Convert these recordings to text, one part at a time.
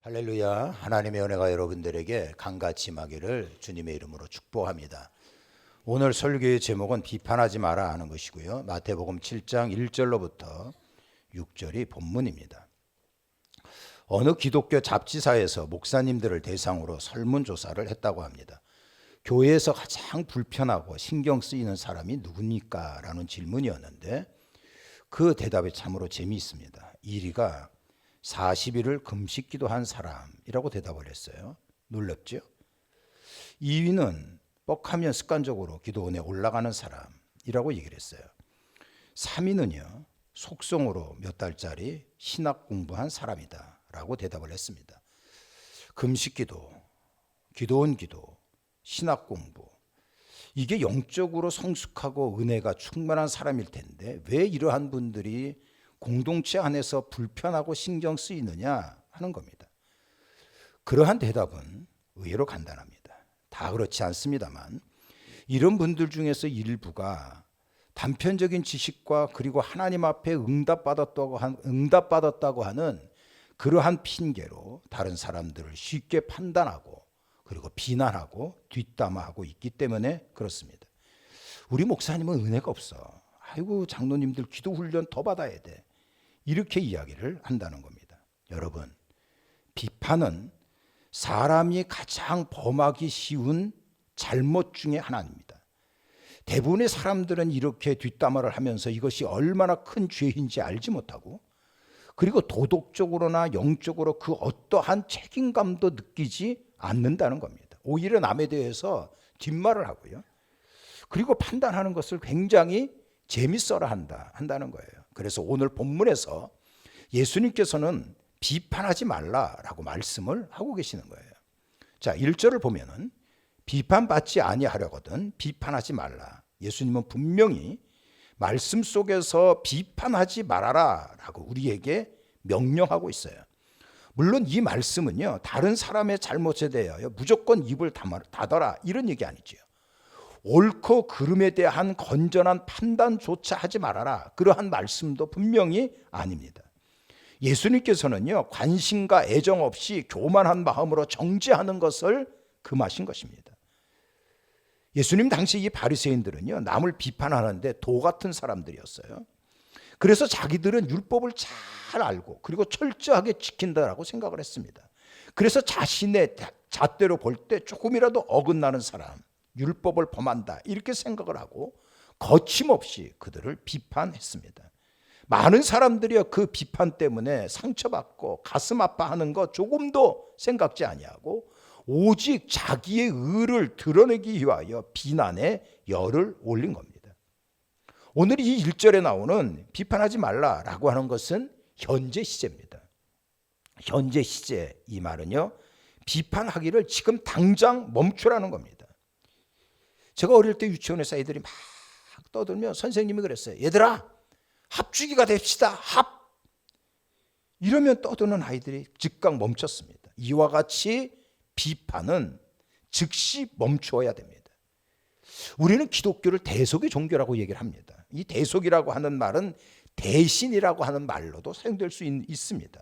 할렐루야. 하나님의 은혜가 여러분들에게 강같이 임하기를 주님의 이름으로 축복합니다. 오늘 설교의 제목은 비판하지 마라 하는 것이고요. 마태복음 7장 1절로부터 6절이 본문입니다. 어느 기독교 잡지사에서 목사님들을 대상으로 설문조사를 했다고 합니다. 교회에서 가장 불편하고 신경 쓰이는 사람이 누굽니까? 라는 질문이었는데 그 대답이 참으로 재미있습니다. 1위가 40일을 금식 기도한 사람이라고 대답을 했어요. 놀랍죠? 2위는 뻑하면 습관적으로 기도원에 올라가는 사람이라고 얘기를 했어요. 3위는요, 속성으로 몇 달짜리 신학 공부한 사람이다 라고 대답을 했습니다. 금식 기도, 기도원 기도, 신학 공부, 이게 영적으로 성숙하고 은혜가 충만한 사람일 텐데 왜 이러한 분들이 공동체 안에서 불편하고 신경 쓰이느냐 하는 겁니다. 그러한 대답은 의외로 간단합니다. 다 그렇지 않습니다만 이런 분들 중에서 일부가 단편적인 지식과 그리고 하나님 앞에 응답받았다고 하는 그러한 핑계로 다른 사람들을 쉽게 판단하고 그리고 비난하고 뒷담화하고 있기 때문에 그렇습니다. 우리 목사님은 은혜가 없어. 아이고 장로님들 기도 훈련 더 받아야 돼. 이렇게 이야기를 한다는 겁니다. 여러분, 비판은 사람이 가장 범하기 쉬운 잘못 중에 하나입니다. 대부분의 사람들은 이렇게 뒷담화를 하면서 이것이 얼마나 큰 죄인지 알지 못하고 그리고 도덕적으로나 영적으로 그 어떠한 책임감도 느끼지 않는다는 겁니다. 오히려 남에 대해서 뒷말을 하고요. 그리고 판단하는 것을 굉장히 재밌어라 한다는 거예요. 그래서 오늘 본문에서 예수님께서는 비판하지 말라라고 말씀을 하고 계시는 거예요. 자, 1절을 보면은 비판받지 아니하려거든 비판하지 말라. 예수님은 분명히 말씀 속에서 비판하지 말아라라고 우리에게 명령하고 있어요. 물론 이 말씀은요, 다른 사람의 잘못에 대하여 무조건 입을 닫아라 이런 얘기 아니죠. 옳고 그름에 대한 건전한 판단조차 하지 말아라. 그러한 말씀도 분명히 아닙니다. 예수님께서는요, 관심과 애정 없이 교만한 마음으로 정죄하는 것을 금하신 것입니다. 예수님 당시 이 바리새인들은요, 남을 비판하는데 도 같은 사람들이었어요. 그래서 자기들은 율법을 잘 알고 그리고 철저하게 지킨다라고 생각을 했습니다. 그래서 자신의 잣대로 볼 때 조금이라도 어긋나는 사람, 율법을 범한다 이렇게 생각을 하고 거침없이 그들을 비판했습니다. 많은 사람들이 그 비판 때문에 상처받고 가슴 아파하는 것 조금도 생각지 아니하고 오직 자기의 의를 드러내기 위하여 비난에 열을 올린 겁니다. 오늘 이 1절에 나오는 비판하지 말라라고 하는 것은 현재 시제입니다. 현재 시제 이 말은요, 비판하기를 지금 당장 멈추라는 겁니다. 제가 어릴 때 유치원에서 애들이 막 떠들면 선생님이 그랬어요. 얘들아, 합주기가 됩시다. 합! 이러면 떠드는 아이들이 즉각 멈췄습니다. 이와 같이 비판은 즉시 멈추어야 됩니다. 우리는 기독교를 대속의 종교라고 얘기를 합니다. 이 대속이라고 하는 말은 대신이라고 하는 말로도 사용될 수 있습니다.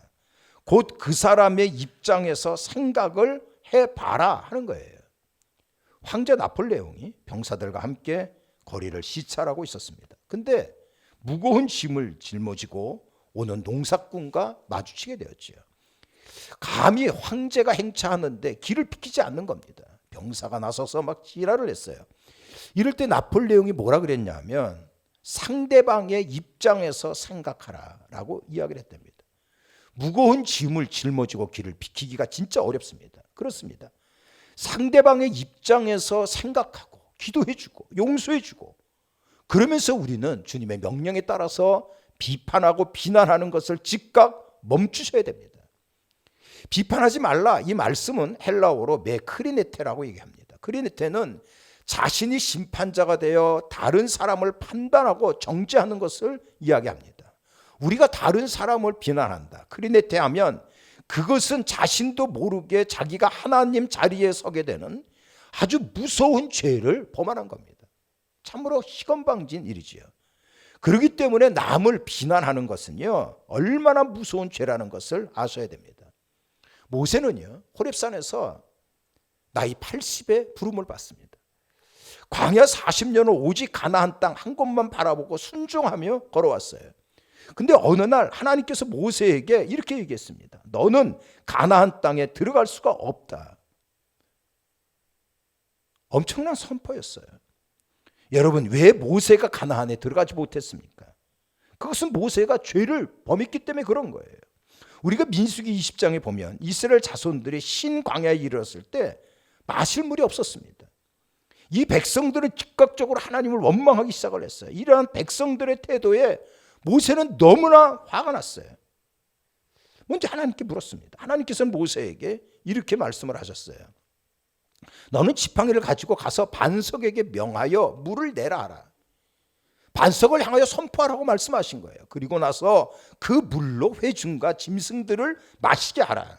곧 그 사람의 입장에서 생각을 해봐라 하는 거예요. 황제 나폴레옹이 병사들과 함께 거리를 시찰하고 있었습니다. 근데 무거운 짐을 짊어지고 오는 농사꾼과 마주치게 되었지요. 감히 황제가 행차하는데 길을 비키지 않는 겁니다. 병사가 나서서 막 지랄을 했어요. 이럴 때 나폴레옹이 뭐라 그랬냐면 상대방의 입장에서 생각하라라고 이야기를 했답니다. 무거운 짐을 짊어지고 길을 비키기가 진짜 어렵습니다. 그렇습니다. 상대방의 입장에서 생각하고 기도해주고 용서해주고 그러면서 우리는 주님의 명령에 따라서 비판하고 비난하는 것을 즉각 멈추셔야 됩니다. 비판하지 말라 이 말씀은 헬라어로 메크리네테라고 얘기합니다. 크리네테는 자신이 심판자가 되어 다른 사람을 판단하고 정죄하는 것을 이야기합니다. 우리가 다른 사람을 비난한다. 크리네테 하면 그것은 자신도 모르게 자기가 하나님 자리에 서게 되는 아주 무서운 죄를 범하는 겁니다. 참으로 시건방진 일이지요. 그렇기 때문에 남을 비난하는 것은요, 얼마나 무서운 죄라는 것을 아셔야 됩니다. 모세는요 호렙산에서 나이 80에 부름을 받습니다. 광야 40년을 오직 가나안 땅 한 곳만 바라보고 순종하며 걸어왔어요. 근데 어느 날 하나님께서 모세에게 이렇게 얘기했습니다. 너는 가나안 땅에 들어갈 수가 없다. 엄청난 선포였어요. 여러분, 왜 모세가 가나안에 들어가지 못했습니까? 그것은 모세가 죄를 범했기 때문에 그런 거예요. 우리가 민수기 20장에 보면 이스라엘 자손들이 신광야에 이르렀을 때 마실 물이 없었습니다. 이 백성들은 즉각적으로 하나님을 원망하기 시작을 했어요. 이러한 백성들의 태도에 모세는 너무나 화가 났어요. 먼저 하나님께 물었습니다. 하나님께서는 모세에게 이렇게 말씀을 하셨어요. 너는 지팡이를 가지고 가서 반석에게 명하여 물을 내라 하라. 반석을 향하여 선포하라고 말씀하신 거예요. 그리고 나서 그 물로 회중과 짐승들을 마시게 하라.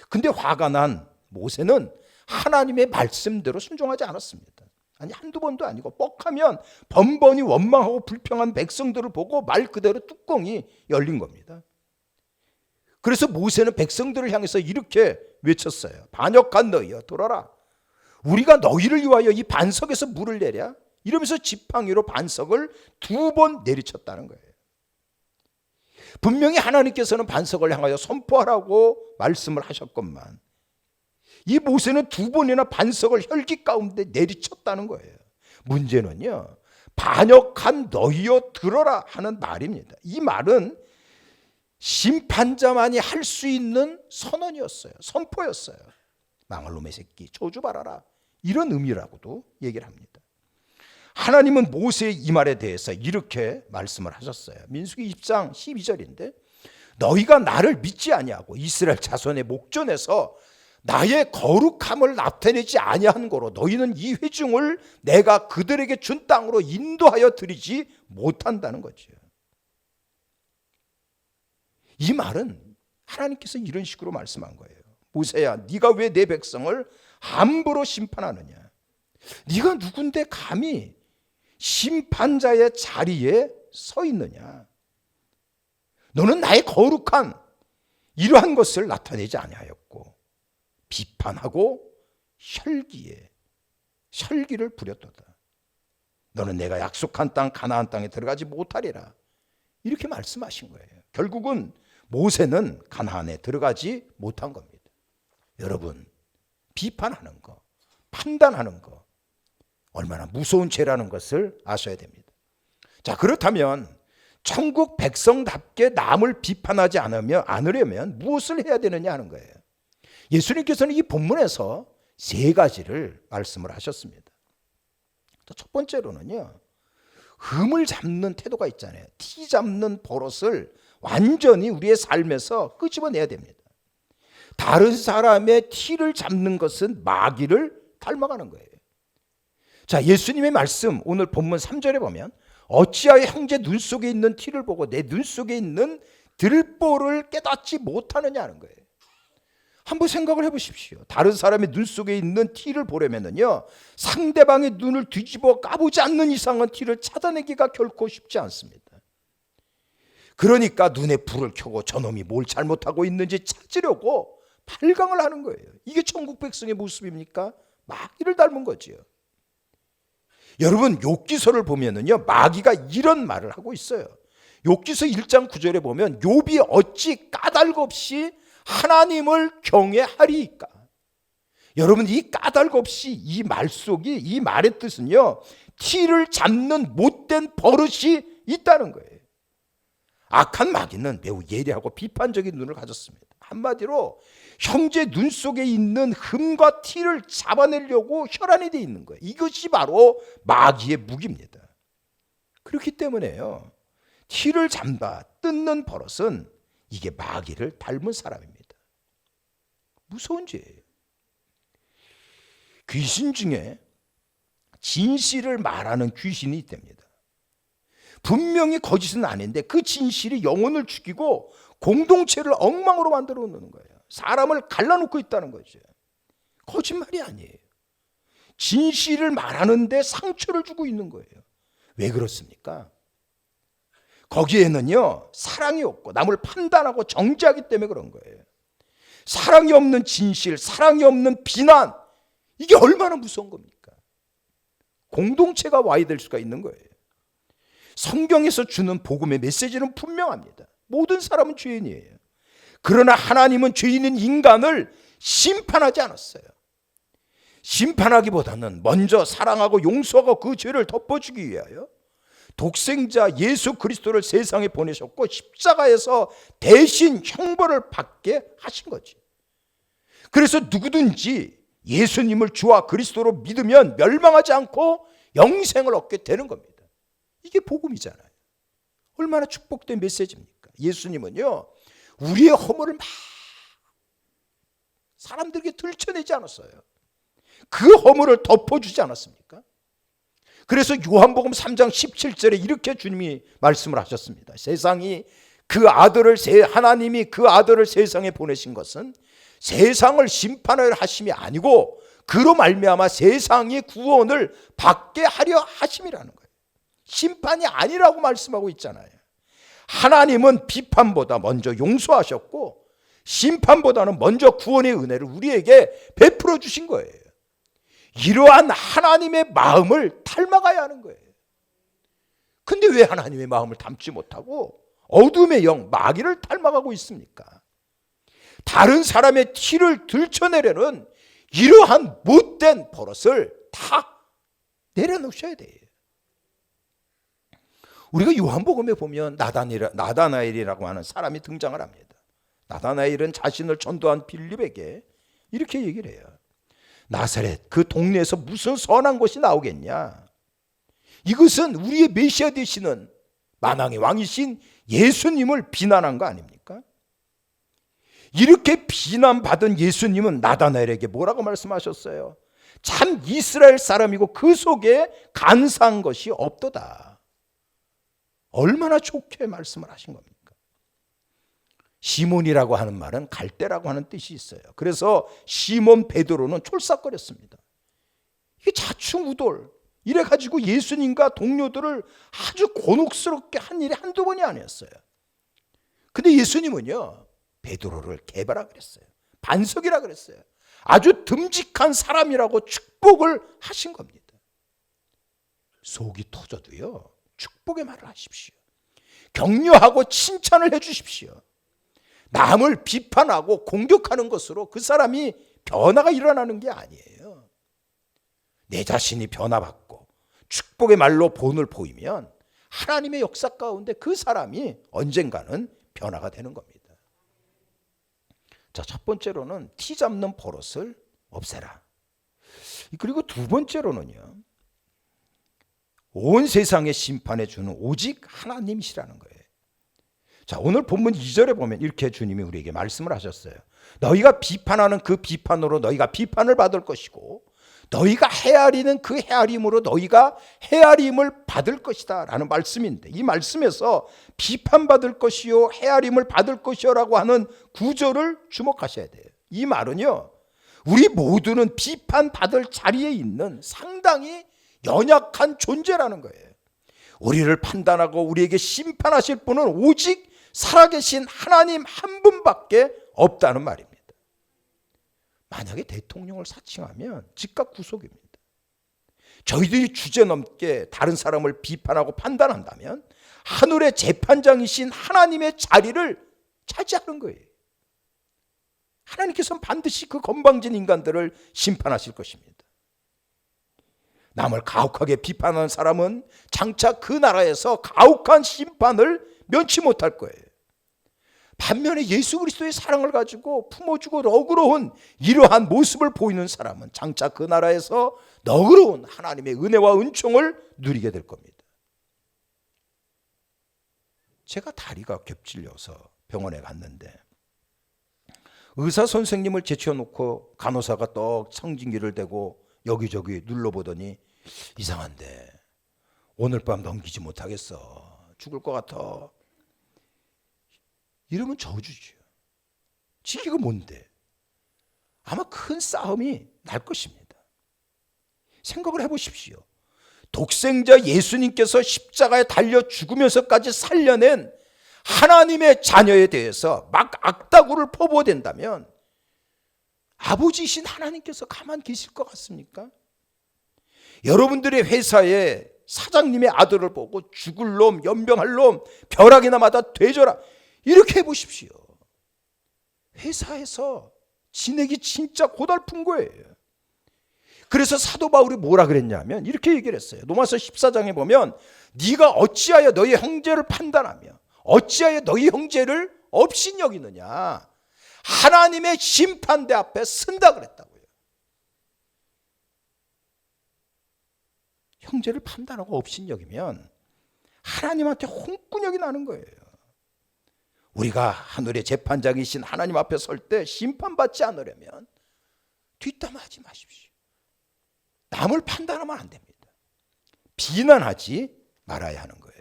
근데 화가 난 모세는 하나님의 말씀대로 순종하지 않았습니다. 아니, 한두 번도 아니고 뻑하면 번번이 원망하고 불평한 백성들을 보고 말 그대로 뚜껑이 열린 겁니다. 그래서 모세는 백성들을 향해서 이렇게 외쳤어요. 반역한 너희여 돌아라. 우리가 너희를 위하여 이 반석에서 물을 내랴? 이러면서 지팡이로 반석을 2번 내리쳤다는 거예요. 분명히 하나님께서는 반석을 향하여 선포하라고 말씀을 하셨건만 이 모세는 2번이나 반석을 혈기 가운데 내리쳤다는 거예요. 문제는요, 반역한 너희여 들어라 하는 말입니다. 이 말은 심판자만이 할 수 있는 선언이었어요. 선포였어요. 망할 놈의 새끼 저주 받아라, 이런 의미라고도 얘기를 합니다. 하나님은 모세의 이 말에 대해서 이렇게 말씀을 하셨어요. 민수기 20장 12절인데 너희가 나를 믿지 아니하고 이스라엘 자손의 목전에서 나의 거룩함을 나타내지 아니한 거로 너희는 이 회중을 내가 그들에게 준 땅으로 인도하여 드리지 못한다는 거죠. 이 말은 하나님께서 이런 식으로 말씀한 거예요. 모세야, 네가 왜 내 백성을 함부로 심판하느냐? 네가 누군데 감히 심판자의 자리에 서 있느냐? 너는 나의 거룩한 이러한 것을 나타내지 아니하였고 비판하고 혈기를 부렸도다. 너는 내가 약속한 땅 가나안 땅에 들어가지 못하리라. 이렇게 말씀하신 거예요. 결국은 모세는 가나안에 들어가지 못한 겁니다. 여러분, 비판하는 거, 판단하는 거 얼마나 무서운 죄라는 것을 아셔야 됩니다. 자, 그렇다면 천국 백성답게 남을 비판하지 않으려면 무엇을 해야 되느냐 하는 거예요. 예수님께서는 이 본문에서 3가지를 말씀을 하셨습니다. 첫 번째로는요, 흠을 잡는 태도가 있잖아요. 티 잡는 버릇을 완전히 우리의 삶에서 끄집어내야 됩니다. 다른 사람의 티를 잡는 것은 마귀를 닮아가는 거예요. 자, 예수님의 말씀 오늘 본문 3절에 보면 어찌하여 형제 눈 속에 있는 티를 보고 내 눈 속에 있는 들보를 깨닫지 못하느냐 하는 거예요. 한번 생각을 해보십시오. 다른 사람의 눈 속에 있는 티를 보려면요, 상대방의 눈을 뒤집어 까보지 않는 이상은 티를 찾아내기가 결코 쉽지 않습니다. 그러니까 눈에 불을 켜고 저놈이 뭘 잘못하고 있는지 찾으려고 발광을 하는 거예요. 이게 천국 백성의 모습입니까? 마귀를 닮은 거지요. 여러분, 욥기서를 보면은요, 마귀가 이런 말을 하고 있어요. 욥기서 1장 9절에 보면 욥이 어찌 까닭 없이 하나님을 경외하리이까. 여러분, 이 까닭 없이 이 말 속이, 이 말의 뜻은요, 티를 잡는 못된 버릇이 있다는 거예요. 악한 마귀는 매우 예리하고 비판적인 눈을 가졌습니다. 한마디로 형제 눈 속에 있는 흠과 티를 잡아내려고 혈안이 되어 있는 거예요. 이것이 바로 마귀의 무기입니다. 그렇기 때문에요, 티를 잡아 뜯는 버릇은 이게 마귀를 닮은 사람입니다. 무서운 죄예요. 귀신 중에 진실을 말하는 귀신이 있답니다. 분명히 거짓은 아닌데 그 진실이 영혼을 죽이고 공동체를 엉망으로 만들어 놓는 거예요. 사람을 갈라놓고 있다는 거죠. 거짓말이 아니에요. 진실을 말하는데 상처를 주고 있는 거예요. 왜 그렇습니까? 거기에는요, 사랑이 없고 남을 판단하고 정죄하기 때문에 그런 거예요. 사랑이 없는 진실, 사랑이 없는 비난, 이게 얼마나 무서운 겁니까? 공동체가 와야 될 수가 있는 거예요. 성경에서 주는 복음의 메시지는 분명합니다. 모든 사람은 죄인이에요. 그러나 하나님은 죄인인 인간을 심판하지 않았어요. 심판하기보다는 먼저 사랑하고 용서하고 그 죄를 덮어주기 위하여 독생자 예수 그리스도를 세상에 보내셨고 십자가에서 대신 형벌을 받게 하신 거지. 그래서 누구든지 예수님을 주와 그리스도로 믿으면 멸망하지 않고 영생을 얻게 되는 겁니다. 이게 복음이잖아요. 얼마나 축복된 메시지입니까? 예수님은요, 우리의 허물을 막 사람들에게 들춰내지 않았어요. 그 허물을 덮어주지 않았습니까? 그래서 요한복음 3장 17절에 이렇게 주님이 말씀을 하셨습니다. 세상이 하나님이 그 아들을 세상에 보내신 것은 세상을 심판을 하심이 아니고 그로 말미암아 세상이 구원을 받게 하려 하심이라는 거예요. 심판이 아니라고 말씀하고 있잖아요. 하나님은 비판보다 먼저 용서하셨고 심판보다는 먼저 구원의 은혜를 우리에게 베풀어 주신 거예요. 이러한 하나님의 마음을 닮아가야 하는 거예요. 근데 왜 하나님의 마음을 닮지 못하고 어둠의 영 마귀를 닮아가고 있습니까? 다른 사람의 티를 들춰내려는 이러한 못된 버릇을 다 내려놓으셔야 돼요. 우리가 요한복음에 보면 나다나엘이라고 하는 사람이 등장을 합니다. 나다나엘은 자신을 전도한 빌립에게 이렇게 얘기를 해요. 나사렛 그 동네에서 무슨 선한 것이 나오겠냐? 이것은 우리의 메시아 되시는 만왕의 왕이신 예수님을 비난한 거 아닙니까? 이렇게 비난받은 예수님은 나다나엘에게 뭐라고 말씀하셨어요? 참 이스라엘 사람이고 그 속에 간사한 것이 없도다. 얼마나 좋게 말씀을 하신 겁니까? 시몬이라고 하는 말은 갈대라고 하는 뜻이 있어요. 그래서 시몬 베드로는 촐싹거렸습니다. 이게 자충우돌 이래가지고 예수님과 동료들을 아주 곤혹스럽게 한 일이 한두 번이 아니었어요. 근데 예수님은요, 베드로를 개바라 그랬어요. 반석이라 그랬어요. 아주 듬직한 사람이라고 축복을 하신 겁니다. 속이 터져도요, 축복의 말을 하십시오. 격려하고 칭찬을 해주십시오. 남을 비판하고 공격하는 것으로 그 사람이 변화가 일어나는 게 아니에요. 내 자신이 변화받고 축복의 말로 본을 보이면 하나님의 역사 가운데 그 사람이 언젠가는 변화가 되는 겁니다. 자, 첫 번째로는 티 잡는 버릇을 없애라. 그리고 두 번째로는요, 온 세상의 심판해 주는 오직 하나님이시라는 거예요. 자, 오늘 본문 2절에 보면 이렇게 주님이 우리에게 말씀을 하셨어요. 너희가 비판하는 그 비판으로 너희가 비판을 받을 것이고 너희가 헤아리는 그 헤아림으로 너희가 헤아림을 받을 것이다 라는 말씀인데, 이 말씀에서 비판받을 것이요 헤아림을 받을 것이요 라고 하는 구절을 주목하셔야 돼요. 이 말은요, 우리 모두는 비판받을 자리에 있는 상당히 연약한 존재라는 거예요. 우리를 판단하고 우리에게 심판하실 분은 오직 살아계신 하나님 한 분밖에 없다는 말입니다. 만약에 대통령을 사칭하면 즉각 구속입니다. 저희들이 주제넘게 다른 사람을 비판하고 판단한다면 하늘의 재판장이신 하나님의 자리를 차지하는 거예요. 하나님께서는 반드시 그 건방진 인간들을 심판하실 것입니다. 남을 가혹하게 비판하는 사람은 장차 그 나라에서 가혹한 심판을 면치 못할 거예요. 반면에 예수 그리스도의 사랑을 가지고 품어주고 너그러운 이러한 모습을 보이는 사람은 장차 그 나라에서 너그러운 하나님의 은혜와 은총을 누리게 될 겁니다. 제가 다리가 겹질려서 병원에 갔는데 의사 선생님을 제쳐놓고 간호사가 떡 청진기를 대고 여기저기 눌러보더니 이상한데 오늘 밤 넘기지 못하겠어. 죽을 것 같아. 이러면 저주죠. 지기가 뭔데? 아마 큰 싸움이 날 것입니다. 생각을 해보십시오. 독생자 예수님께서 십자가에 달려 죽으면서까지 살려낸 하나님의 자녀에 대해서 막 악다구를 퍼부어댄다면 아버지이신 하나님께서 가만 계실 것 같습니까? 여러분들의 회사에 사장님의 아들을 보고 죽을 놈, 연병할 놈, 벼락이나 맞아 되져라 이렇게 해보십시오. 회사에서 지내기 진짜 고달픈 거예요. 그래서 사도 바울이 뭐라 그랬냐면 이렇게 얘기를 했어요. 로마서 14장에 보면 네가 어찌하여 너희 형제를 판단하며 어찌하여 너희 형제를 업신여기느냐, 하나님의 심판대 앞에 쓴다 그랬다고요. 형제를 판단하고 업신여기면 하나님한테 홍군역이 나는 거예요. 우리가 하늘의 재판장이신 하나님 앞에 설 때 심판받지 않으려면 뒷담화하지 마십시오. 남을 판단하면 안 됩니다. 비난하지 말아야 하는 거예요.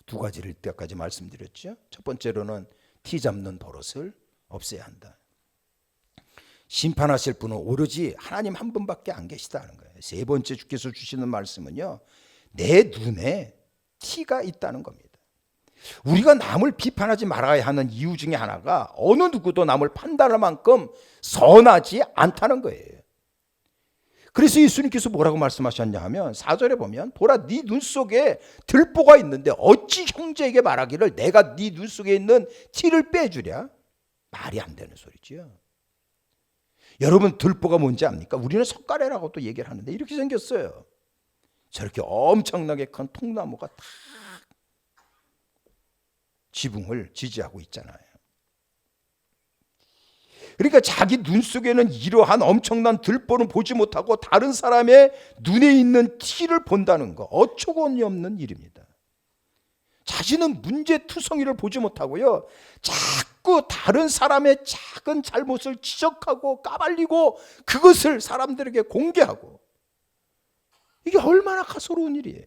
두 가지를 이때까지 말씀드렸죠. 첫 번째로는 티 잡는 버릇을 없애야 한다. 심판하실 분은 오로지 하나님 한 분밖에 안 계시다는 거예요. 세 번째 주께서 주시는 말씀은요, 내 눈에 티가 있다는 겁니다. 우리가 남을 비판하지 말아야 하는 이유 중에 하나가 어느 누구도 남을 판단할 만큼 선하지 않다는 거예요. 그래서 예수님께서 뭐라고 말씀하셨냐 하면 4절에 보면 보라 네 눈 속에 들보가 있는데 어찌 형제에게 말하기를 내가 네 눈 속에 있는 티를 빼주랴? 말이 안 되는 소리지요. 여러분 들보가 뭔지 압니까? 우리는 석가래라고 또 얘기를 하는데 이렇게 생겼어요. 저렇게 엄청나게 큰 통나무가 딱 지붕을 지지하고 있잖아요. 그러니까 자기 눈 속에는 이러한 엄청난 들보는 보지 못하고 다른 사람의 눈에 있는 티를 본다는 거 어처구니 없는 일입니다. 자신은 문제투성이를 보지 못하고요, 자꾸 다른 사람의 작은 잘못을 지적하고 까발리고 그것을 사람들에게 공개하고, 이게 얼마나 가소로운 일이에요.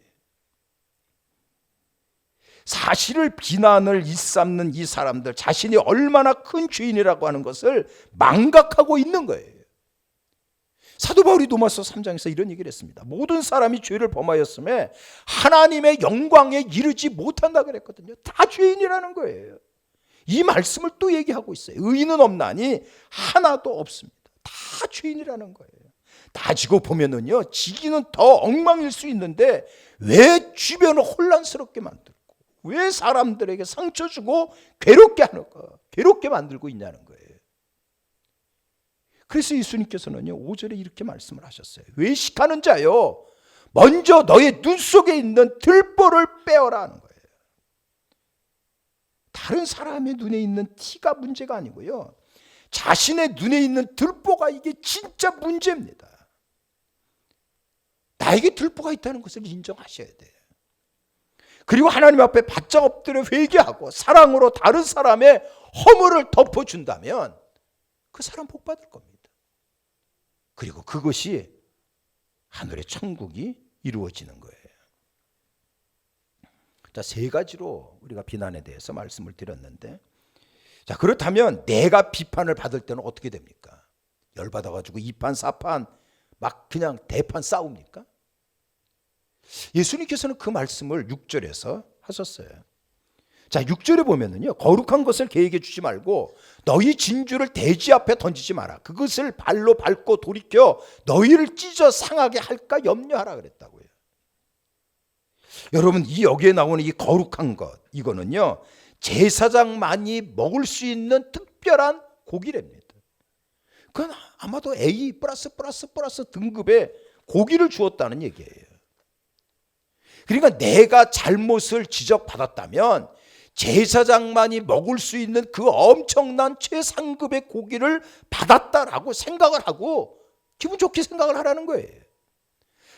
사실을 비난을 일삼는 이 사람들 자신이 얼마나 큰 죄인이라고 하는 것을 망각하고 있는 거예요. 사도 바울이 로마서 3장에서 이런 얘기를 했습니다. 모든 사람이 죄를 범하였음에 하나님의 영광에 이르지 못한다 그랬거든요. 다 죄인이라는 거예요. 이 말씀을 또 얘기하고 있어요. 의인은 없나니 하나도 없습니다. 다 죄인이라는 거예요. 따지고 보면은요, 지기는 더 엉망일 수 있는데 왜 주변을 혼란스럽게 만들고 왜 사람들에게 상처 주고 괴롭게 하는가, 괴롭게 만들고 있냐는 거예요. 그래서 예수님께서는요 5절에 이렇게 말씀을 하셨어요. 외식하는 자요, 먼저 너의 눈 속에 있는 들보를 빼어라 하는 거예요. 다른 사람의 눈에 있는 티가 문제가 아니고요, 자신의 눈에 있는 들보가 이게 진짜 문제입니다. 나에게 들보가 있다는 것을 인정하셔야 돼요. 그리고 하나님 앞에 바짝 엎드려 회개하고 사랑으로 다른 사람의 허물을 덮어준다면 그 사람 복 받을 겁니다. 그리고 그것이 하늘의 천국이 이루어지는 거예요. 자, 세 가지로 우리가 비난에 대해서 말씀을 드렸는데, 자, 그렇다면 내가 비판을 받을 때는 어떻게 됩니까? 열받아가지고 2판 4판 막 그냥 대판 싸웁니까? 예수님께서는 그 말씀을 6절에서 하셨어요. 자, 6절에 보면은요, 거룩한 것을 계획해 주지 말고 너희 진주를 대지 앞에 던지지 마라. 그것을 발로 밟고 돌이켜 너희를 찢어 상하게 할까 염려하라 그랬다고요. 여러분, 이 여기에 나오는 이 거룩한 것, 이거는요 제사장만이 먹을 수 있는 특별한 고기랍니다. 그건 아마도 A 플러스 등급의 고기를 주었다는 얘기예요. 그러니까 내가 잘못을 지적받았다면 제사장만이 먹을 수 있는 그 엄청난 최상급의 고기를 받았다라고 생각을 하고 기분 좋게 생각을 하라는 거예요.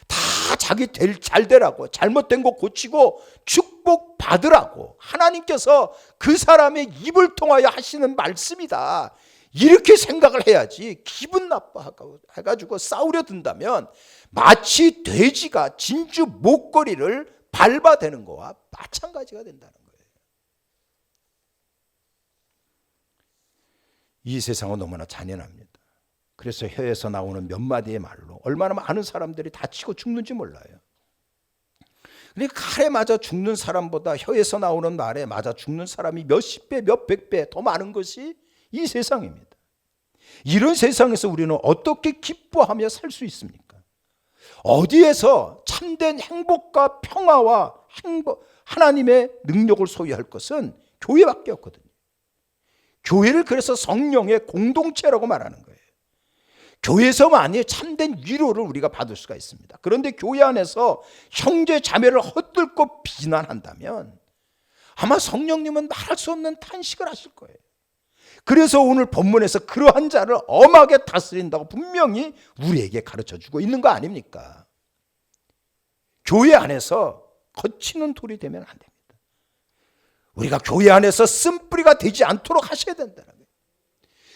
다 자기 잘 되라고, 잘못된 거 고치고 축복 받으라고 하나님께서 그 사람의 입을 통하여 하시는 말씀이다, 이렇게 생각을 해야지 기분 나빠해가지고 싸우려 든다면 마치 돼지가 진주 목걸이를 밟아대는 거와 마찬가지가 된다는 거예요. 이 세상은 너무나 잔인합니다. 그래서 혀에서 나오는 몇 마디의 말로 얼마나 많은 사람들이 다치고 죽는지 몰라요. 그러니까 칼에 맞아 죽는 사람보다 혀에서 나오는 말에 맞아 죽는 사람이 몇십 배, 몇백 배 더 많은 것이 이 세상입니다. 이런 세상에서 우리는 어떻게 기뻐하며 살 수 있습니까? 어디에서 참된 행복과 평화와 하나님의 능력을 소유할 것은 교회밖에 없거든요. 교회를 그래서 성령의 공동체라고 말하는 거예요. 교회에서만이 참된 위로를 우리가 받을 수가 있습니다. 그런데 교회 안에서 형제 자매를 헛들고 비난한다면 아마 성령님은 말할 수 없는 탄식을 하실 거예요. 그래서 오늘 본문에서 그러한 자를 엄하게 다스린다고 분명히 우리에게 가르쳐주고 있는 거 아닙니까? 교회 안에서 거치는 돌이 되면 안 됩니다. 우리가 교회 안에서 쓴뿌리가 되지 않도록 하셔야 된다는 거예요.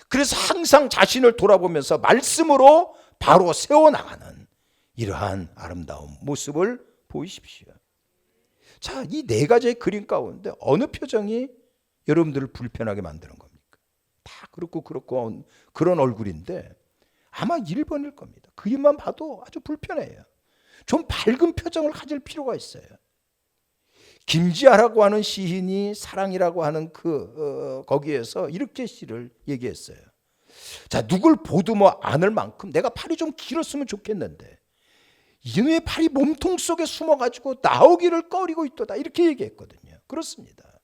그래서 항상 자신을 돌아보면서 말씀으로 바로 세워나가는 이러한 아름다운 모습을 보이십시오. 자, 이 네 가지의 그림 가운데 어느 표정이 여러분들을 불편하게 만드는 겁니까? 다 그렇고 그런 얼굴인데 아마 1번일 겁니다. 그림만 봐도 아주 불편해요. 좀 밝은 표정을 가질 필요가 있어요. 김지아라고 하는 시인이 사랑이라고 하는 거기에서 이렇게 시를 얘기했어요. 자, 누굴 보듬어 안을 만큼 내가 팔이 좀 길었으면 좋겠는데 이놈의 팔이 몸통 속에 숨어가지고 나오기를 꺼리고 있도다, 이렇게 얘기했거든요. 그렇습니다.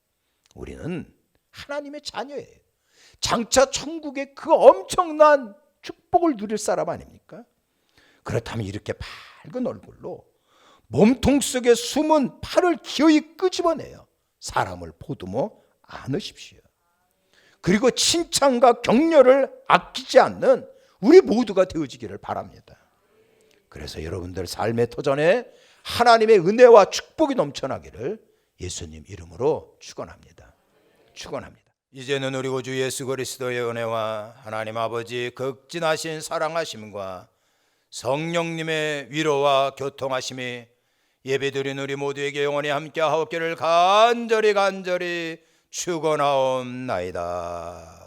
우리는 하나님의 자녀예요. 장차 천국의 그 엄청난 축복을 누릴 사람 아닙니까? 그렇다면 이렇게 밝은 얼굴로 몸통 속에 숨은 팔을 기어이 끄집어내요. 사람을 보듬어 안으십시오. 그리고 칭찬과 격려를 아끼지 않는 우리 모두가 되어지기를 바랍니다. 그래서 여러분들 삶의 터전에 하나님의 은혜와 축복이 넘쳐나기를 예수님 이름으로 축원합니다. 축원합니다. 이제는 우리 구주 예수 그리스도의 은혜와 하나님 아버지 극진하신 사랑하심과 성령님의 위로와 교통하심이 예배드린 우리 모두에게 영원히 함께하옵기를 간절히 축원하옵나이다.